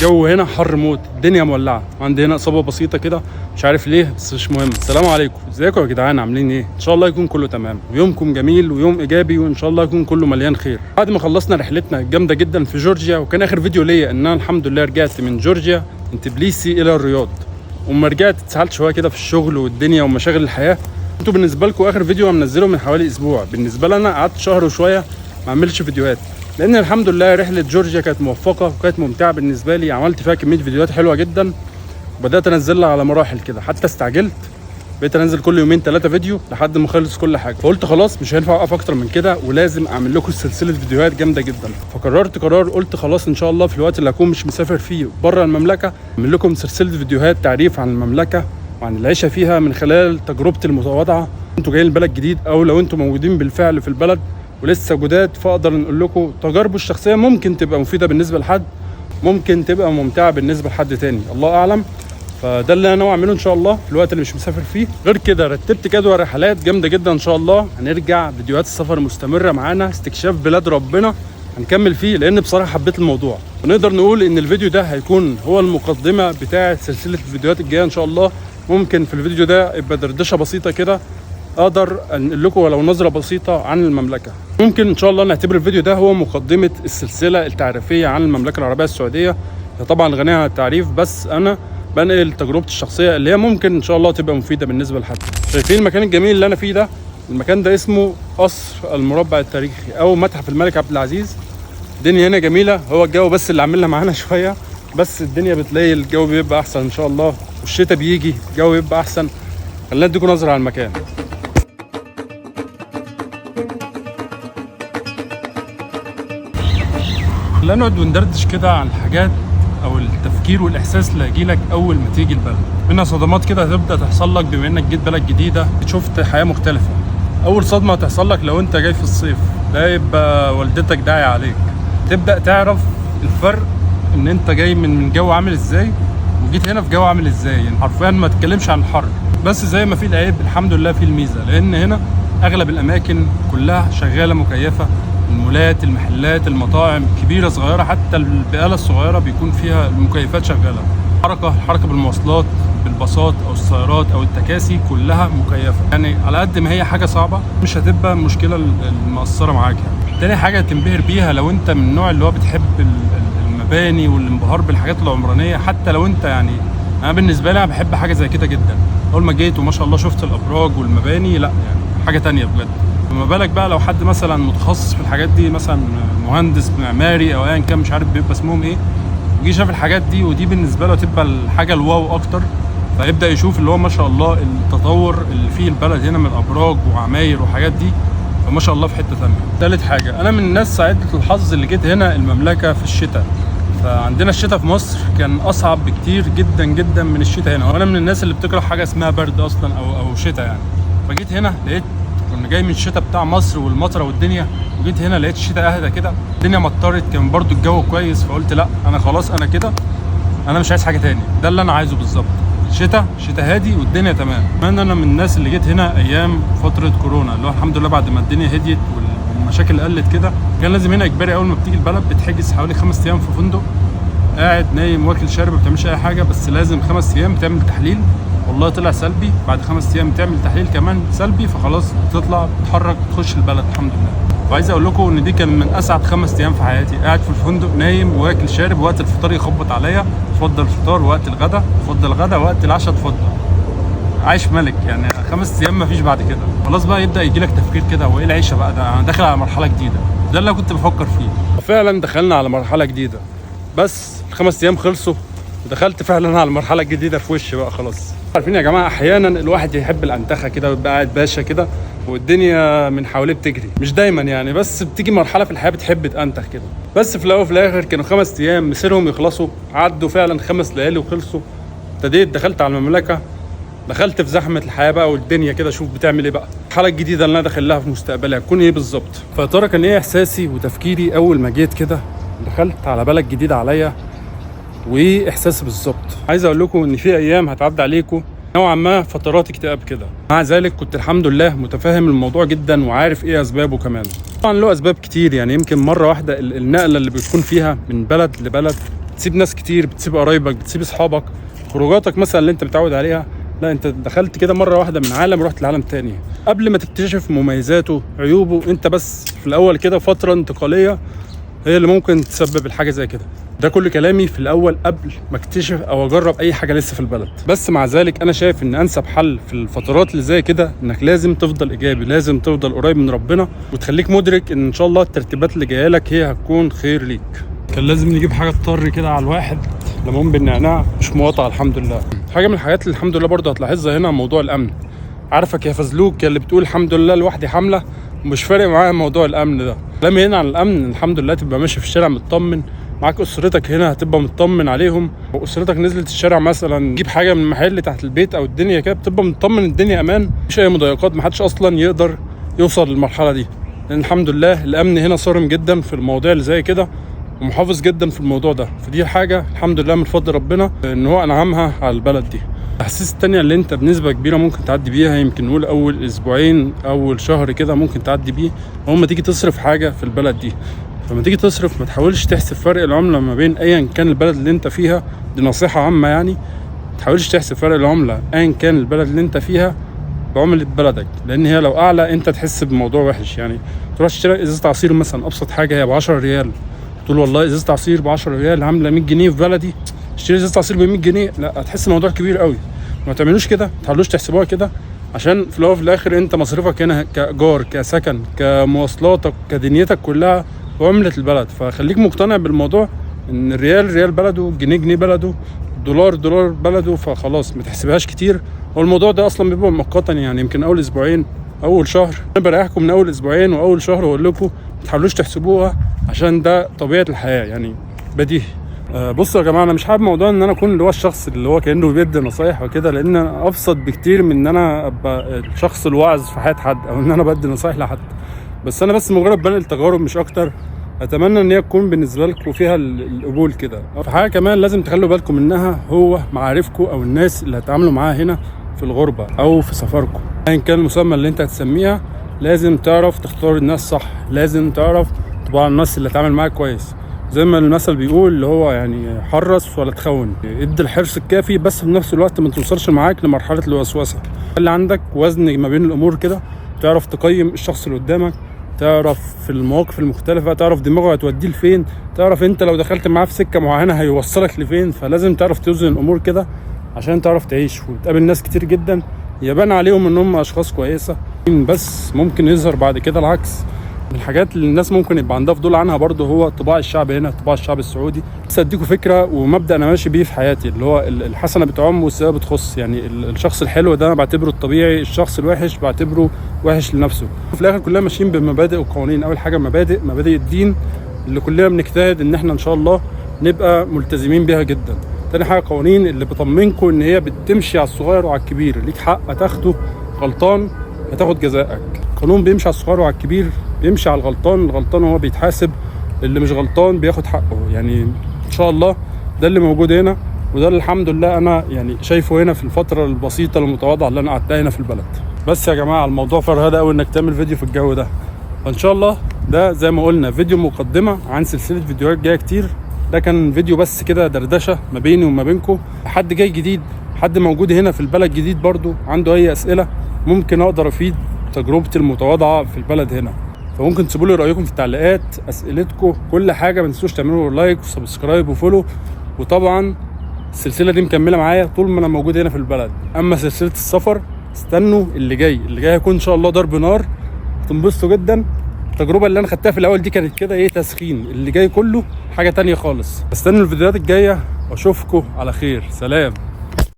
الجو هنا حر موت، الدنيا مولعه، عندي هنا اصابه بسيطه كده مش عارف ليه بس مش مهم. السلام عليكم، ازيكم يا جدعان؟ عاملين ايه؟ ان شاء الله يكون كله تمام ويومكم جميل ويوم ايجابي وان شاء الله يكون كله مليان خير. بعد ما خلصنا رحلتنا الجامده جدا في جورجيا، وكان اخر فيديو ليا ان انا الحمد لله رجعت من جورجيا من تبليسي الى الرياض، وما رجعت اتسحلت شويه كده في الشغل والدنيا ومشاغل الحياه. انتوا بالنسبه لكم اخر فيديو منزله من حوالي اسبوع، بالنسبه لي انا قعدت شهر وشويه ما اعملش فيديوهات، لان الحمد لله رحله جورجيا كانت موفقه وكانت ممتعه بالنسبه لي. عملت فيها كميه فيديوهات حلوه جدا وبدات انزلها على مراحل كده، حتى استعجلت بقيت انزل كل يومين 3 فيديو لحد ما اخلص كل حاجه. فقلت خلاص مش هينفع اوقف اكتر من كده ولازم اعمل لكم سلسله فيديوهات جامده جدا. فقررت قرار، قلت خلاص ان شاء الله في الوقت اللي هكون مش مسافر فيه بره المملكه اعمل لكم سلسله فيديوهات تعريف عن المملكه وعن العيشه فيها من خلال تجربتي المتواضعه. انتوا جايين البلد جديد او لو انتوا موجودين بالفعل في البلد ولسه جداد، فاقدر نقول لكم تجاربه الشخصيه ممكن تبقى مفيده بالنسبه لحد، ممكن تبقى ممتعه بالنسبه لحد تاني، الله اعلم. فده اللي انا ناوي اعمله ان شاء الله في الوقت اللي مش مسافر فيه. غير كده رتبت جدول رحلات جامده جدا ان شاء الله، هنرجع فيديوهات السفر مستمره معانا، استكشاف بلاد ربنا هنكمل فيه لان بصراحه حبيت الموضوع. ونقدر نقول ان الفيديو ده هيكون هو المقدمه بتاعه سلسله الفيديوهات الجايه ان شاء الله. ممكن في الفيديو ده يبقى دردشه بسيطه كده اقدر انقل لكم ولو نظره بسيطه عن المملكه. ممكن ان شاء الله نعتبر الفيديو ده هو مقدمه السلسله التعريفيه عن المملكه العربيه السعوديه. طبعا غنيه عن التعريف، بس انا بنقل تجربتي الشخصيه اللي هي ممكن ان شاء الله تبقى مفيده بالنسبه لحد. شايفين المكان الجميل اللي انا فيه ده؟ المكان ده اسمه قصر المربع التاريخي او متحف الملك عبد العزيز. الدنيا هنا جميله، هو الجو بس اللي عاملها معانا شويه، بس الدنيا بتلاقي الجو بيبقى احسن ان شاء الله، والشتاء بيجي الجو بيبقى احسن. خلينا نديكم نظره على المكان. خلينا نقعد وندردش كده عن الحاجات او التفكير والاحساس اللي هيجيلك اول ما تيجي البلد. منها صدمات كده هتبدا تحصل لك بما انك جيت بلد جديده، شفت حياه مختلفه. اول صدمه هتحصل لك لو انت جاي في الصيف، ده يبقى والدتك داعيه عليك. تبدا تعرف الفرق ان انت جاي من جو عامل ازاي وجيت هنا في جو عامل ازاي. يعني حرفيا ما تتكلمش عن الحر، بس زي ما في العيب الحمد لله في الميزه، لان هنا اغلب الاماكن كلها شغاله مكيفه، المولات، المحلات، المطاعم كبيره صغيره، حتى البقاله الصغيره بيكون فيها المكيفات شغاله. الحركه بالمواصلات، بالباصات او السيارات او التكاسي كلها مكيفه. يعني على قد ما هي حاجه صعبه مش هتبقى المشكله المؤثره معاك. يعني تاني حاجه تنبهر بيها لو انت من النوع اللي هو بتحب المباني والانبهار بالحاجات العمرانيه، حتى لو انت يعني انا بالنسبه لي انا بحب حاجه زي كده جدا. اول ما جيت وما شاء الله شفت الابراج والمباني، لا يعني حاجه تانية بجد. فما بالك بقى لو حد مثلا متخصص في الحاجات دي، مثلا مهندس معماري او ايا كان مش عارف بيبقى اسمهم ايه، ويجي شاف الحاجات دي ودي بالنسبه له تبقى الحاجه الواو اكتر، فيبدا يشوف اللي هو ما شاء الله التطور اللي فيه البلد هنا من ابراج وعماير وحاجات دي، فما شاء الله في حته ثانيه. ثالث حاجه، انا من الناس سعيده الحظ اللي جيت هنا المملكه في الشتاء. فعندنا الشتاء في مصر كان اصعب بكتير جدا جدا من الشتاء هنا، وانا من الناس اللي بتكره حاجه اسمها برد اصلا او شتاء يعني. فجيت هنا لقيت كنا جاي من الشتاء بتاع مصر والمطره والدنيا، وجيت هنا لقيت الشتاء اهدى كده، الدنيا مطرت، كان برضو الجو كويس. فقلت لا انا خلاص انا كده انا مش عايز حاجه تاني، ده اللي انا عايزه بالظبط. شتاء هادي والدنيا تمام. كمان انا من الناس اللي جيت هنا ايام فتره كورونا، اللي هو الحمد لله بعد ما الدنيا هديت والمشاكل قلت كده، كان لازم هنا اجباري اول ما بتيجي البلد بتحجز حوالي 5 ايام في فندق، قاعد نايم واكل شارب ما بتعملش اي حاجه، بس لازم 5 ايام تعمل تحليل، والله طلع سلبي. بعد 5 ايام تعمل تحليل كمان سلبي، فخلاص تطلع تتحرك تخش البلد الحمد لله. وعايز اقول لكم ان دي كان من اسعد 5 ايام في حياتي، قاعد في الفندق نايم واكل شارب، وقت الفطار يخبط عليا اتفضل الفطار، وقت الغدا اتفضل الغدا، وقت العشاء اتفضل. عايش ملك يعني. 5 ايام مفيش بعد كده. خلاص بقى يبدا يجي لك تفكير كده، هو ايه العيشه بقى ده؟ انا داخل على مرحله جديده، ده اللي انا كنت بفكر فيه. وفعلا دخلنا على مرحله جديده، بس ال5 ايام خلصوا ودخلت فعلا على المرحله الجديده في وشي بقى خلاص. عارفين يا جماعه احيانا الواحد يحب الانتخه كده ويبقى قاعد باشا كده والدنيا من حواليه بتجري، مش دايما يعني، بس بتيجي مرحله في الحياه بتحب تنتخ كده. بس في الاول وفي الاخر كانوا 5 ايام مسيرهم يخلصوا، عدوا فعلا 5 ليالي وخلصوا. ابتديت دخلت على المملكه، دخلت في زحمه الحياه بقى والدنيا كده، شوف بتعمل ايه بقى. الحاله الجديده اللي انا داخل لها في مستقبلي هتكون ايه بالظبط. فيا ترى كان ايه احساسي وتفكيري اول ما جيت كده دخلت على بلد جديده عليا، وايه احساسي بالظبط؟ عايز اقول لكم ان في ايام هتعدي عليكم نوعا ما فترات اكتئاب كده، مع ذلك كنت الحمد لله متفاهم الموضوع جدا وعارف ايه اسبابه كمان. طبعا له اسباب كتير، يعني يمكن مره واحده النقله اللي بتكون فيها من بلد لبلد بتسيب ناس كتير، بتسيب قرايبك، بتسيب اصحابك، خروجاتك مثلا اللي انت متعود عليها، لا انت دخلت كده مره واحده من عالم رحت لعالم تاني. قبل ما تكتشف مميزاته عيوبه، انت بس في الاول كده فتره انتقاليه هي اللي ممكن تسبب الحاجه زي كده. ده كل كلامي في الاول قبل ما اكتشف او اجرب اي حاجه لسه في البلد. بس مع ذلك انا شايف ان انسب حل في الفترات اللي زي كده انك لازم تفضل ايجابي، لازم تفضل قريب من ربنا، وتخليك مدرك ان شاء الله الترتيبات اللي جايه لك هي هتكون خير ليك. كان لازم نجيب حاجه تطري كده على الواحد، ليمون بالنعناع مش مقاطعه الحمد لله. حاجه من الحاجات اللي الحمد لله برضه هتلاحظها هنا موضوع الامن. عارفك يا فزلوك يا اللي بتقول الحمد لله لوحدي حامله، ومش فارق معايا موضوع الامن ده. كلامي هنا عن الامن الحمد لله تبقى ماشي في الشارع مطمن، معاك اسرتك هنا هتبقى مطمن عليهم، واسرتك نزلت الشارع مثلا تجيب حاجه من محل تحت البيت او الدنيا كده بتبقى مطمن الدنيا امان، مفيش اي مضايقات، محدش اصلا يقدر يوصل للمرحله دي، لان الحمد لله الامن هنا صارم جدا في المواضيع اللي زي كده، ومحافظ جدا في الموضوع ده. فدي حاجه الحمد لله من فضل ربنا ان هو انعمها على البلد دي. الاحاسيس التانية اللي انت بنسبة كبيرة ممكن تعدي بيها، يمكن نقول اول اسبوعين اول شهر كده ممكن تعدي بيه، هو ما تيجي تصرف حاجة في البلد دي. فما تيجي تصرف ما تحاولش تحسب فرق العملة ما بين ايا كان البلد اللي انت فيها، دي نصيحة عامة يعني. ما تحاولش تحسب فرق العملة ايا كان البلد اللي انت فيها بعملة بلدك، لان هي لو اعلى انت تحس بموضوع وحش. يعني تروح تشتري ازازة عصير مثلا، ابسط حاجة هي ب10 ريال، تقول والله ازازة عصير ب10 ريال عاملة 100 جنيه في بلدي، اشتري ازازة عصير ب100 جنيه، لا هتحس الموضوع كبير قوي. ما تعملوش كده، ما تحاولوش تحسبوها كده، عشان في الاول وفي الاخر انت مصاريفك هنا كايجار كسكن كمواصلاتك كدنيتك كلها بعملة البلد. فخليك مقتنع بالموضوع ان الريال ريال بلده، الجنيه جنيه بلده، الدولار دولار بلده، فخلاص ما تحسبهاش كتير. والموضوع ده اصلا بيبقى مؤقتا، يعني يمكن اول اسبوعين اول شهر. انا بريحكم من اول اسبوعين واول شهر واقول لكم ما تحاولوش تحسبوها، عشان ده طبيعة الحياة يعني بديهي. بصوا يا جماعه، انا مش حابب موضوع ان انا اكون اللي هو الشخص اللي هو كانه بيدي نصايح وكده، لان انا ابسط بكتير من ان انا ابقى الشخص الواعظ في حياه حد او ان انا بدي نصايح لحد. بس انا مجرد بنقل تجارب مش اكتر. اتمنى ان هي تكون بالنسبه لكم فيها القبول كده. في حاجه كمان لازم تخلوا بالكم منها، هو معارفكم او الناس اللي هتعاملوا معاها هنا في الغربه او في سفركم، ايا كان المسمى اللي انت هتسميها، لازم تعرف تختار الناس صح، لازم تعرف تبقى الناس اللي هتعامل معاك كويس. زي ما المثل بيقول اللي هو يعني حرص ولا تخون، ادي الحرص الكافي بس في نفس الوقت ما توصلش معاك لمرحله الوسوسه. خلي عندك وزن ما بين الامور كده، تعرف تقيم الشخص اللي قدامك، تعرف في المواقف المختلفه، تعرف دماغه هتوديه لفين، تعرف انت لو دخلت معاه في سكه معينه هيوصلك لفين. فلازم تعرف توزن الامور كده عشان تعرف تعيش. وتقابل ناس كتير جدا يبان عليهم ان هم اشخاص كويسه، بس ممكن يظهر بعد كده العكس. من الحاجات اللي الناس ممكن يبقى عندها فضول عنها برضه هو طباع الشعب هنا، طباع الشعب السعودي. بس اديكم فكره ومبدا انا ماشي بيه في حياتي، اللي هو الحسنه بتعم والسيئه بتخص. يعني الشخص الحلو ده انا بعتبره الطبيعي، الشخص الوحش بعتبره وحش لنفسه. في الاخر كلنا ماشيين بمبادئ وقوانين. اول حاجه مبادئ الدين اللي كلنا بنجتهد ان احنا ان شاء الله نبقى ملتزمين بيها جدا. تاني حاجه قوانين اللي بطمنكم ان هي بتمشي على الصغير وعلى الكبير، ليك حق تاخده، غلطان هتاخد جزائك. قانون بيمشي على الصغير وعلى الكبير، بيمشي على الغلطان، الغلطان هو بيتحاسب، اللي مش غلطان بياخد حقه. يعني ان شاء الله ده اللي موجود هنا، وده اللي الحمد لله انا يعني شايفه هنا في الفتره البسيطه المتواضعه اللي انا قعدتها هنا في البلد. بس يا جماعه الموضوع فرهده قوي انك تعمل فيديو في الجو ده. فان شاء الله ده زي ما قلنا فيديو مقدمه عن سلسله فيديوهات جايه كتير. ده كان فيديو بس كده دردشه ما بيني وما بينكم. حد جاي جديد، حد موجود هنا في البلد جديد برضو عنده اي اسئله، ممكن اقدر افيد تجربتي المتواضعه في البلد هنا. فممكن تسيبوا لي رايكم في التعليقات، اسئلتكم، كل حاجه. ما تنسوش تعملوا لايك وسبسكرايب وفولو. وطبعا السلسله دي مكمله معايا طول ما انا موجود هنا في البلد. اما سلسله السفر استنوا اللي جاي هيكون ان شاء الله ضرب نار، هتنبسطوا جدا. التجربه اللي انا خدتها في الاول دي كانت كده ايه تسخين، اللي جاي كله حاجه تانية خالص. استنوا الفيديوهات الجايه واشوفكم على خير. سلام.